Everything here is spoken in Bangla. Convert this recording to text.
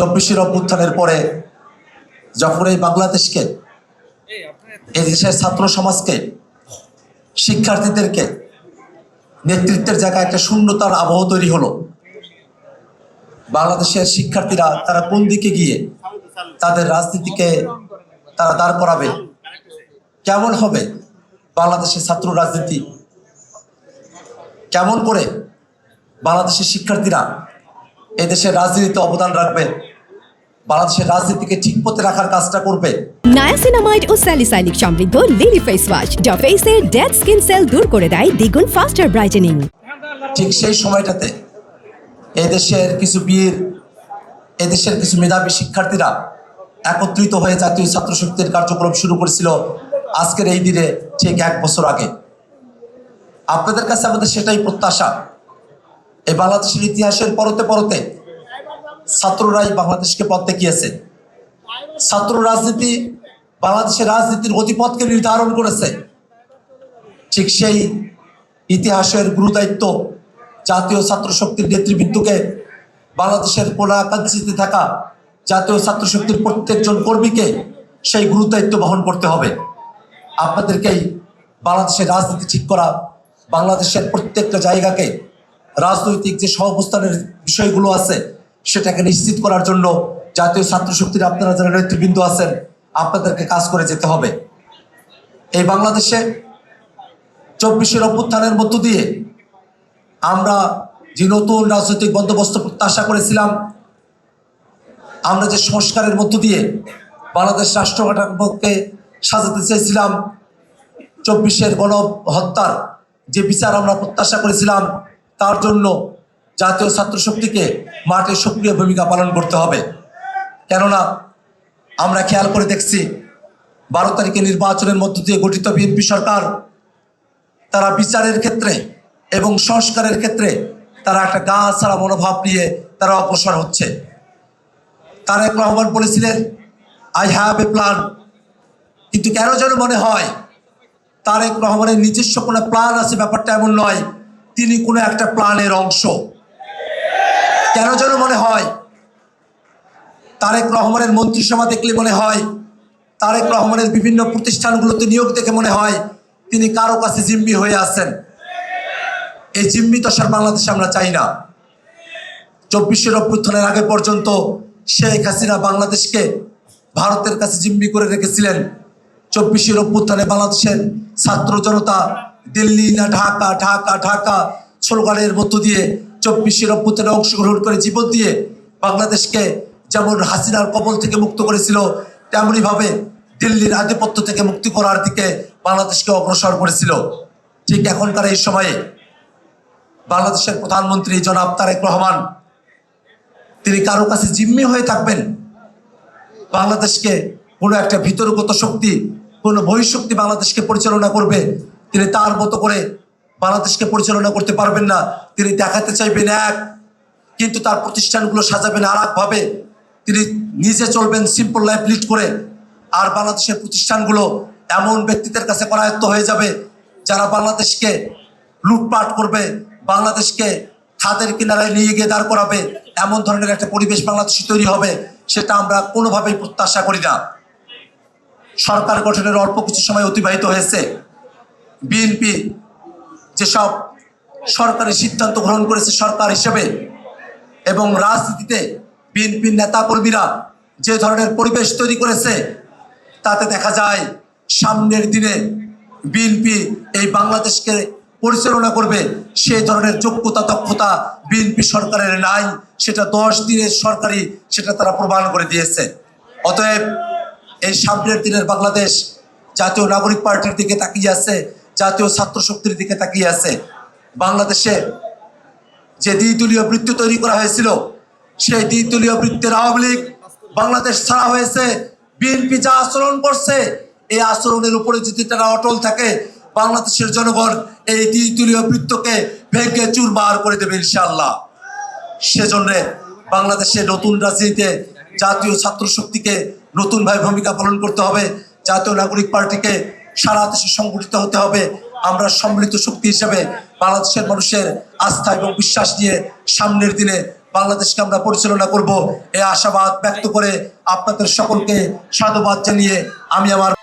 চব্বিশের অভ্যুত্থানের পরে যখন এই বাংলাদেশকে, এই দেশের ছাত্র সমাজকে, শিক্ষার্থীদেরকে নেতৃত্বের জায়গায় একটা শূন্যতার আবহ তৈরি হলো। বাংলাদেশের শিক্ষার্থীরা তারা কোন দিকে গিয়ে তাদের রাজনীতিকে তারা দাঁড় করাবে, কেমন হবে বাংলাদেশের ছাত্র রাজনীতি, কেমন করে বাংলাদেশের শিক্ষার্থীরা এদেশের রাজনীতিতে অবদান রাখবে, বাংলাদেশের রাজনীতিকে ঠিক পথে রাখার কাজটা করবে। নায়াসিনামাইড ও স্যালিসাইলিক সমৃদ্ধ লিলি ফেস ওয়াশ যা ফেসের ডেড স্কিন সেল দূর করে দেয় দ্বিগুণ ফাস্টার ব্রাইটেনিং। ঠিক সেই সময়টাতে এদেশের কিছু বীর, এদেশের কিছু মেধাবী শিক্ষার্থীরা একত্রিত হয়ে জাতীয় ছাত্র শক্তির কার্যক্রম শুরু করেছিল আজকের এই দিনে ঠিক 1 বছর আগে। আপনাদের কাছে আমাদের সেটাই প্রত্যাশা, এই বাংলাদেশের ইতিহাসের পরতে পরতে ছাত্ররাই বাংলাদেশকে পথ দেখিয়েছে। ছাত্র রাজনীতি বাংলাদেশের রাজনীতির গতিপথকে নির্ধারণ করেছে। ঠিক সেই ইতিহাসের গুরুদায়িত্ব জাতীয় ছাত্র শক্তির নেতৃবৃন্দকে, বাংলাদেশের কোনাকাঞ্চিতে থাকা জাতীয় ছাত্র শক্তির প্রত্যেকজন কর্মীকে সেই গুরুদায়িত্ব বহন করতে হবে। আপনাদেরকেই বাংলাদেশের রাজনীতি ঠিক করা, বাংলাদেশের প্রত্যেকটা জায়গাকে রাজনৈতিক যে সহাবস্থানের বিষয়গুলো আছে সেটাকে নিশ্চিত করার জন্য জাতীয় ছাত্র শক্তির আপনারা যারা নেতৃবৃন্দ আছেন আপনাদেরকে কাজ করে যেতে হবে। এই বাংলাদেশে 24-এর অভ্যুত্থানের মধ্য দিয়ে আমরা যে নতুন রাজনৈতিক বন্দোবস্ত প্রত্যাশা করেছিলাম, আমরা যে সংস্কারের মধ্য দিয়ে বাংলাদেশ রাষ্ট্র কাঠামোকে সাজাতে চেয়েছিলাম, 24-এর গণহত্যার যে বিচার আমরা প্রত্যাশা করেছিলাম, তার জন্য জাতীয় ছাত্র শক্তিকে মাঠে সক্রিয় ভূমিকা পালন করতে হবে। কেননা আমরা খেয়াল করে দেখছি 12 তারিখে নির্বাচনের মধ্য দিয়ে গঠিত বিএনপি সরকার তারা বিচারের ক্ষেত্রে এবং সংস্কারের ক্ষেত্রে তারা একটা গা ছাড়া মনোভাব নিয়ে তারা অগ্রসর হচ্ছে। তারেক রহমান বলেছিলেন আই হ্যাভ এ প্ল্যান, কিন্তু কেন যেন মনে হয় তারেক রহমানের নিজস্ব কোনো প্ল্যান আছে, ব্যাপারটা এমন নয়। তিনি কোনো একটা প্ল্যানের অংশ। কেন যেন মনে হয় তারেক রহমানের মন্ত্রিসভা দেখলে মনে হয়, তারেক রহমানের বিভিন্ন প্রতিষ্ঠানগুলোতে নিয়োগ দেখে মনে হয় তিনি কারো কাছে জিম্মি হয়ে আছেন। এই জিম্মি দশার বাংলাদেশে আমরা চাই না। 24-এর অভ্যুত্থানের আগে পর্যন্ত শেখ হাসিনা বাংলাদেশকে ভারতের কাছে জিম্মি করে রেখেছিলেন। 24-এর অভ্যুত্থানে বাংলাদেশের ছাত্র জনতা দিল্লি না ঢাকা, ঢাকা ঢাকা স্লোগানের মধ্য দিয়ে 24-এর অভ্যুত্থানে অংশগ্রহণ করে জীবন দিয়ে বাংলাদেশকে যেমন হাসিনার কবল থেকে মুক্ত করেছিল, তেমনইভাবে দিল্লির আধিপত্য থেকে মুক্তি করার দিকে বাংলাদেশকে অগ্রসর করেছিল। ঠিক এখনকার এই সময়ে বাংলাদেশের প্রধানমন্ত্রী জনাব তারেক রহমান তিনি কারো কাছে জিম্মি হয়ে থাকবেন, বাংলাদেশকে কোনো একটা ভিতরগত শক্তি, কোনো বহিঃশক্তি বাংলাদেশকে পরিচালনা করবে, তিনি তার মতো করে বাংলাদেশকে পরিচালনা করতে পারবেন না। তিনি দেখাতে চাইবেন এক, কিন্তু তার প্রতিষ্ঠানগুলো সাজাবেন আর একভাবে। তিনি নিজে চলবেন সিম্পল লাইফ লিড করে, আর বাংলাদেশের প্রতিষ্ঠানগুলো এমন ব্যক্তিদের কাছে করায়ত্ত হয়ে যাবে যারা বাংলাদেশকে লুটপাট করবে, বাংলাদেশকে খাদের কিনারায় নিয়ে গিয়ে দাঁড় করাবে। এমন ধরনের একটা পরিবেশ বাংলাদেশে তৈরি হবে, সেটা আমরা কোনোভাবেই প্রত্যাশা করি না। সরকার গঠনের অল্প কিছু সময় অতিবাহিত হয়েছে, বিএনপি যেসব সরকারি সিদ্ধান্ত গ্রহণ করেছে সরকার হিসেবে, এবং রাজনীতিতে বিএনপির নেতা কর্মীরা যে ধরনের পরিবেশ তৈরি করেছে, তাতে দেখা যায় সামনের দিনে বিএনপি এই বাংলাদেশকে পরিচালনা করবে সেই ধরনের যোগ্যতা দক্ষতা বিএনপি সরকারের নাই। সেটা 10 দিনের সরকারি, সেটা তারা প্রমাণ করে দিয়েছে। অতএব এই সামনের দিনের বাংলাদেশ জাতীয় নাগরিক পার্টির দিকে তাকিয়ে আছে, জাতীয় ছাত্র শক্তির দিকে তাকিয়ে আছে। বাংলাদেশে যে দ্বিদলীয় বৃত্ত তৈরি করা হয়েছিল, সেই দ্বিদলীয় বৃত্তের আওয়ামী লীগ বাংলাদেশ ছাড়া হয়েছে। বিএনপি যা আচরণ করছে, এই আচরণের উপরে যদি তারা অটল থাকে, বাংলাদেশের জনগণ এই দ্বিদলীয় বৃত্তকে ভেঙে চুরমার করে দেবে ইনশাআল্লাহ। সেজন্য বাংলাদেশের নতুন রাজনীতিতে জাতীয় ছাত্র শক্তিকে নতুনভাবে ভূমিকা পালন করতে হবে। জাতীয় নাগরিক পার্টিকে সারা দেশে সংগঠিত হতে হবে। আমরা সম্মিলিত শক্তি হিসেবে বাংলাদেশের মানুষের আস্থা এবং বিশ্বাস নিয়ে সামনের দিনে বাংলাদেশকে আমরা পরিচালনা করব এই আশাবাদ ব্যক্ত করে আপনাদের সকলকে সাধুবাদ জানিয়ে আমি আমার